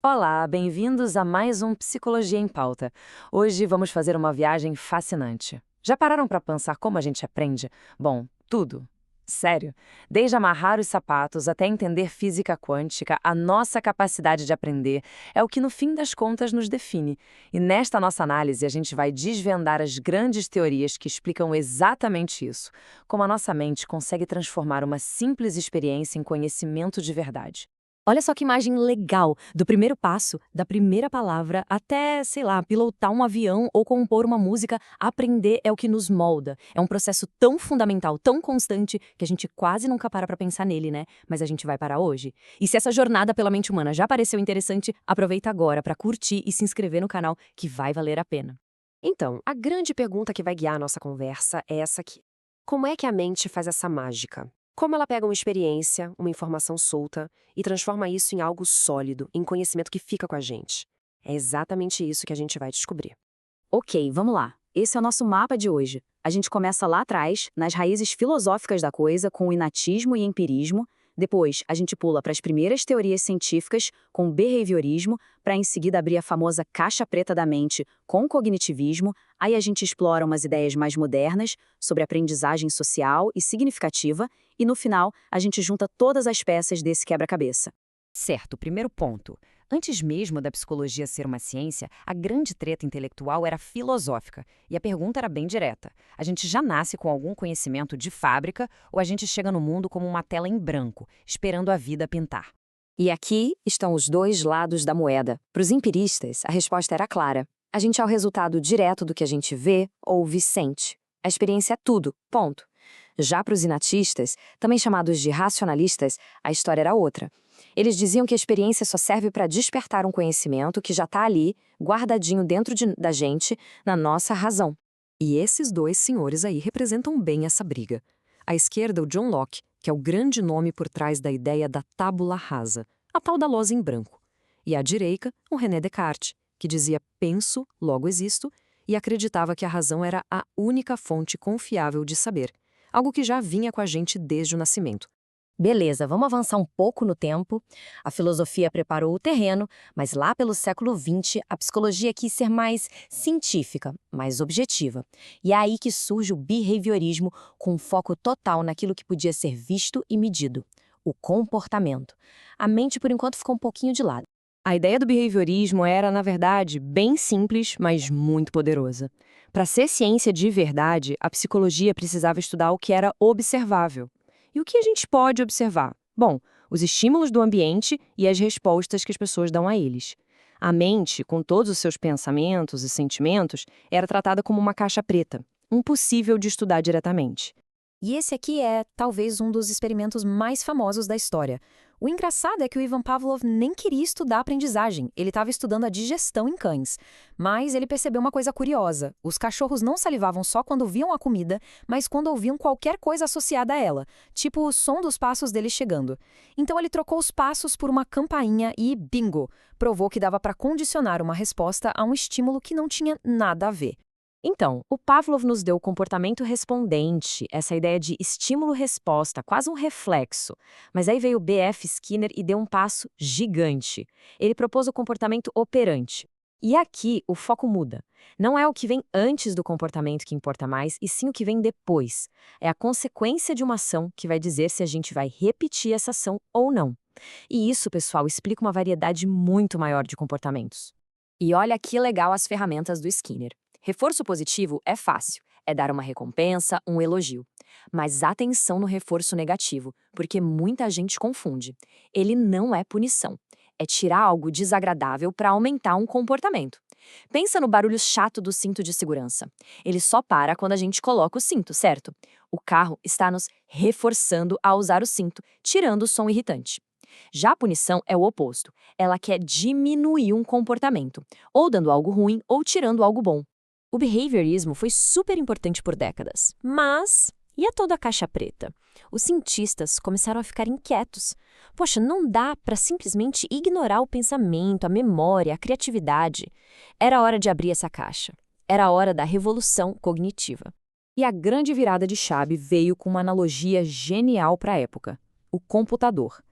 Olá, bem-vindos a mais um Psicologia em Pauta. Hoje vamos fazer uma viagem fascinante. Já pararam para pensar como a gente aprende? Bom, tudo. Sério. Desde amarrar os sapatos até entender física quântica, a nossa capacidade de aprender é o que no fim das contas nos define. E nesta nossa análise a gente vai desvendar as grandes teorias que explicam exatamente isso, como a nossa mente consegue transformar uma simples experiência em conhecimento de verdade. Olha só que imagem legal, do primeiro passo, da primeira palavra, até, sei lá, pilotar um avião ou compor uma música, aprender é o que nos molda. É um processo tão fundamental, tão constante, que a gente quase nunca para pra pensar nele, né? Mas a gente vai parar hoje. E se essa jornada pela mente humana já pareceu interessante, aproveita agora pra curtir e se inscrever no canal, que vai valer a pena. Então, a grande pergunta que vai guiar a nossa conversa é essa aqui. Como é que a mente faz essa mágica? Como ela pega uma experiência, uma informação solta e transforma isso em algo sólido, em conhecimento que fica com a gente? É exatamente isso que a gente vai descobrir. Ok, vamos lá. Esse é o nosso mapa de hoje. A gente começa lá atrás, nas raízes filosóficas da coisa, com o inatismo e empirismo. Depois, a gente pula para as primeiras teorias científicas, com o behaviorismo, para em seguida abrir a famosa caixa preta da mente, com o cognitivismo. Aí a gente explora umas ideias mais modernas, sobre aprendizagem social e significativa. E no final, a gente junta todas as peças desse quebra-cabeça. Certo, primeiro ponto. Antes mesmo da psicologia ser uma ciência, a grande treta intelectual era filosófica. E a pergunta era bem direta. A gente já nasce com algum conhecimento de fábrica ou a gente chega no mundo como uma tela em branco, esperando a vida pintar? E aqui estão os dois lados da moeda. Para os empiristas, a resposta era clara. A gente é o resultado direto do que a gente vê, ouve e sente. A experiência é tudo, ponto. Já para os inatistas, também chamados de racionalistas, a história era outra. Eles diziam que a experiência só serve para despertar um conhecimento que já está ali, guardadinho dentro da gente, na nossa razão. E esses dois senhores aí representam bem essa briga. À esquerda, o John Locke, que é o grande nome por trás da ideia da tábula rasa, a tal da lousa em branco. E à direita, o René Descartes, que dizia penso, logo existo, e acreditava que a razão era a única fonte confiável de saber, algo que já vinha com a gente desde o nascimento. Beleza, vamos avançar um pouco no tempo. A filosofia preparou o terreno, mas lá pelo século XX, a psicologia quis ser mais científica, mais objetiva. E é aí que surge o behaviorismo, com foco total naquilo que podia ser visto e medido, o comportamento. A mente, por enquanto, ficou um pouquinho de lado. A ideia do behaviorismo era, na verdade, bem simples, mas muito poderosa. Para ser ciência de verdade, a psicologia precisava estudar o que era observável. E o que a gente pode observar? Bom, os estímulos do ambiente e as respostas que as pessoas dão a eles. A mente, com todos os seus pensamentos e sentimentos, era tratada como uma caixa preta, impossível de estudar diretamente. E esse aqui é, talvez, um dos experimentos mais famosos da história. O engraçado é que o Ivan Pavlov nem queria estudar a aprendizagem, ele estava estudando a digestão em cães. Mas ele percebeu uma coisa curiosa: os cachorros não salivavam só quando viam a comida, mas quando ouviam qualquer coisa associada a ela, tipo o som dos passos dele chegando. Então ele trocou os passos por uma campainha e, bingo, provou que dava para condicionar uma resposta a um estímulo que não tinha nada a ver. Então, o Pavlov nos deu o comportamento respondente, essa ideia de estímulo-resposta, quase um reflexo. Mas aí veio o B.F. Skinner e deu um passo gigante. Ele propôs o comportamento operante. E aqui o foco muda. Não é o que vem antes do comportamento que importa mais, e sim o que vem depois. É a consequência de uma ação que vai dizer se a gente vai repetir essa ação ou não. E isso, pessoal, explica uma variedade muito maior de comportamentos. E olha que legal as ferramentas do Skinner. Reforço positivo é fácil, é dar uma recompensa, um elogio. Mas atenção no reforço negativo, porque muita gente confunde. Ele não é punição, é tirar algo desagradável para aumentar um comportamento. Pensa no barulho chato do cinto de segurança. Ele só para quando a gente coloca o cinto, certo? O carro está nos reforçando a usar o cinto, tirando o som irritante. Já a punição é o oposto. Ela quer diminuir um comportamento, ou dando algo ruim ou tirando algo bom. O behaviorismo foi super importante por décadas, mas e a toda a caixa preta? Os cientistas começaram a ficar inquietos. Poxa, não dá para simplesmente ignorar o pensamento, a memória, a criatividade. Era hora de abrir essa caixa. Era hora da revolução cognitiva. E a grande virada de chave veio com uma analogia genial para a época: o computador.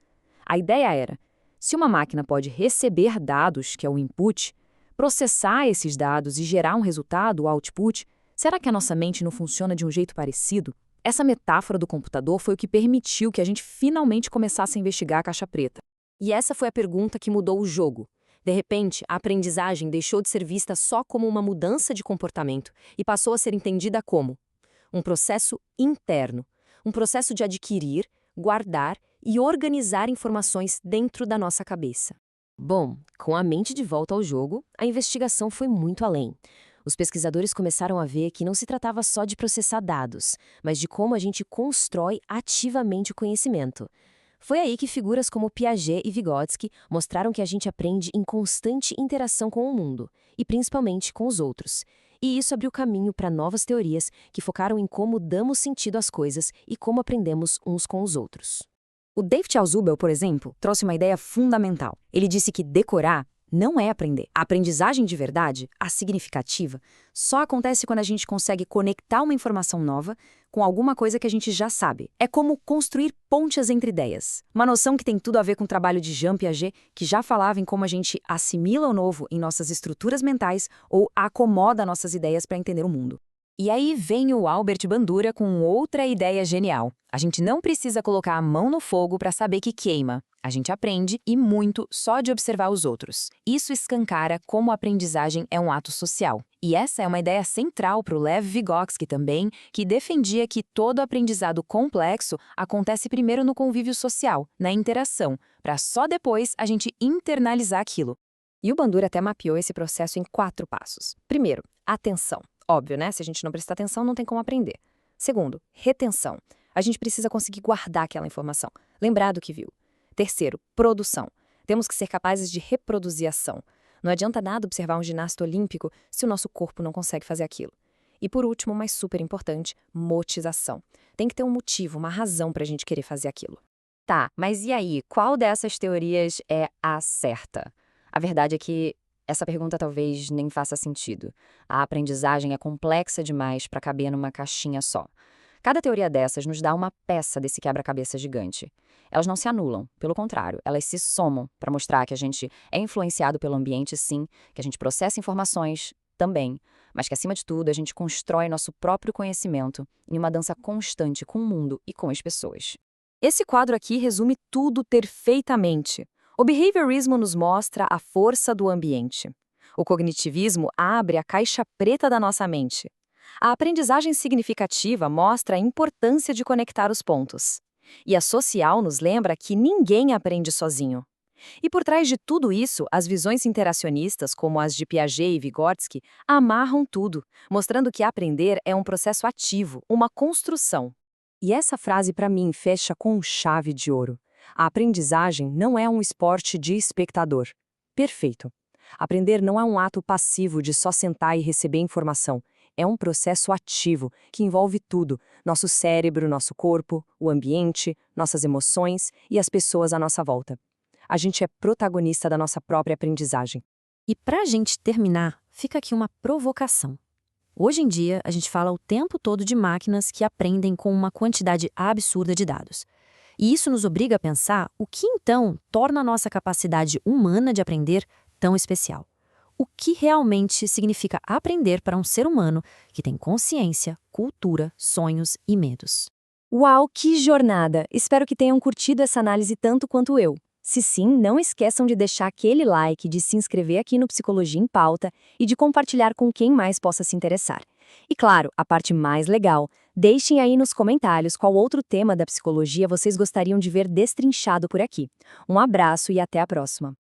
A ideia era: Se uma máquina pode receber dados, que é o input, processar esses dados e gerar um resultado, o output, será que a nossa mente não funciona de um jeito parecido? Essa metáfora do computador foi o que permitiu que a gente finalmente começasse a investigar a caixa preta. E essa foi a pergunta que mudou o jogo. De repente, a aprendizagem deixou de ser vista só como uma mudança de comportamento e passou a ser entendida como um processo interno, um processo de adquirir, guardar e organizar informações dentro da nossa cabeça. Bom, com a mente de volta ao jogo, a investigação foi muito além. Os pesquisadores começaram a ver que não se tratava só de processar dados, mas de como a gente constrói ativamente o conhecimento. Foi aí que figuras como Piaget e Vygotsky mostraram que a gente aprende em constante interação com o mundo, e principalmente com os outros. E isso abriu caminho para novas teorias que focaram em como damos sentido às coisas e como aprendemos uns com os outros. O David Alzubel, por exemplo, trouxe uma ideia fundamental. Ele disse que decorar não é aprender. A aprendizagem de verdade, a significativa, só acontece quando a gente consegue conectar uma informação nova com alguma coisa que a gente já sabe. É como construir pontes entre ideias. Uma noção que tem tudo a ver com o trabalho de Jean Piaget, que já falava em como a gente assimila o novo em nossas estruturas mentais ou acomoda nossas ideias para entender o mundo. E aí vem o Albert Bandura com outra ideia genial. A gente não precisa colocar a mão no fogo para saber que queima. A gente aprende, e muito, só de observar os outros. Isso escancara como a aprendizagem é um ato social. E essa é uma ideia central para o Lev Vygotsky também, que defendia que todo aprendizado complexo acontece primeiro no convívio social, na interação, para só depois a gente internalizar aquilo. E o Bandura até mapeou esse processo em 4 passos. Primeiro, atenção. Óbvio, né? Se a gente não prestar atenção, não tem como aprender. Segundo, retenção. A gente precisa conseguir guardar aquela informação, lembrar do que viu. Terceiro, produção. Temos que ser capazes de reproduzir a ação. Não adianta nada observar um ginasta olímpico se o nosso corpo não consegue fazer aquilo. E por último, mas super importante, motivação. Tem que ter um motivo, uma razão para a gente querer fazer aquilo. Tá, mas e aí? Qual dessas teorias é a certa? A verdade é que essa pergunta talvez nem faça sentido. A aprendizagem é complexa demais para caber numa caixinha só. Cada teoria dessas nos dá uma peça desse quebra-cabeça gigante. Elas não se anulam, pelo contrário, elas se somam para mostrar que a gente é influenciado pelo ambiente, sim, que a gente processa informações também, mas que, acima de tudo, a gente constrói nosso próprio conhecimento em uma dança constante com o mundo e com as pessoas. Esse quadro aqui resume tudo perfeitamente. O behaviorismo nos mostra a força do ambiente. O cognitivismo abre a caixa preta da nossa mente. A aprendizagem significativa mostra a importância de conectar os pontos. E a social nos lembra que ninguém aprende sozinho. E por trás de tudo isso, as visões interacionistas, como as de Piaget e Vygotsky, amarram tudo, mostrando que aprender é um processo ativo, uma construção. E essa frase, para mim, fecha com chave de ouro. A aprendizagem não é um esporte de espectador. Perfeito. Aprender não é um ato passivo de só sentar e receber informação. É um processo ativo que envolve tudo: nosso cérebro, nosso corpo, o ambiente, nossas emoções e as pessoas à nossa volta. A gente é protagonista da nossa própria aprendizagem. E para a gente terminar, fica aqui uma provocação. Hoje em dia, a gente fala o tempo todo de máquinas que aprendem com uma quantidade absurda de dados. E isso nos obriga a pensar o que então torna a nossa capacidade humana de aprender tão especial. O que realmente significa aprender para um ser humano que tem consciência, cultura, sonhos e medos. Uau, que jornada! Espero que tenham curtido essa análise tanto quanto eu. Se sim, não esqueçam de deixar aquele like, de se inscrever aqui no Psicologia em Pauta e de compartilhar com quem mais possa se interessar. E claro, a parte mais legal, deixem aí nos comentários qual outro tema da psicologia vocês gostariam de ver destrinchado por aqui. Um abraço e até a próxima!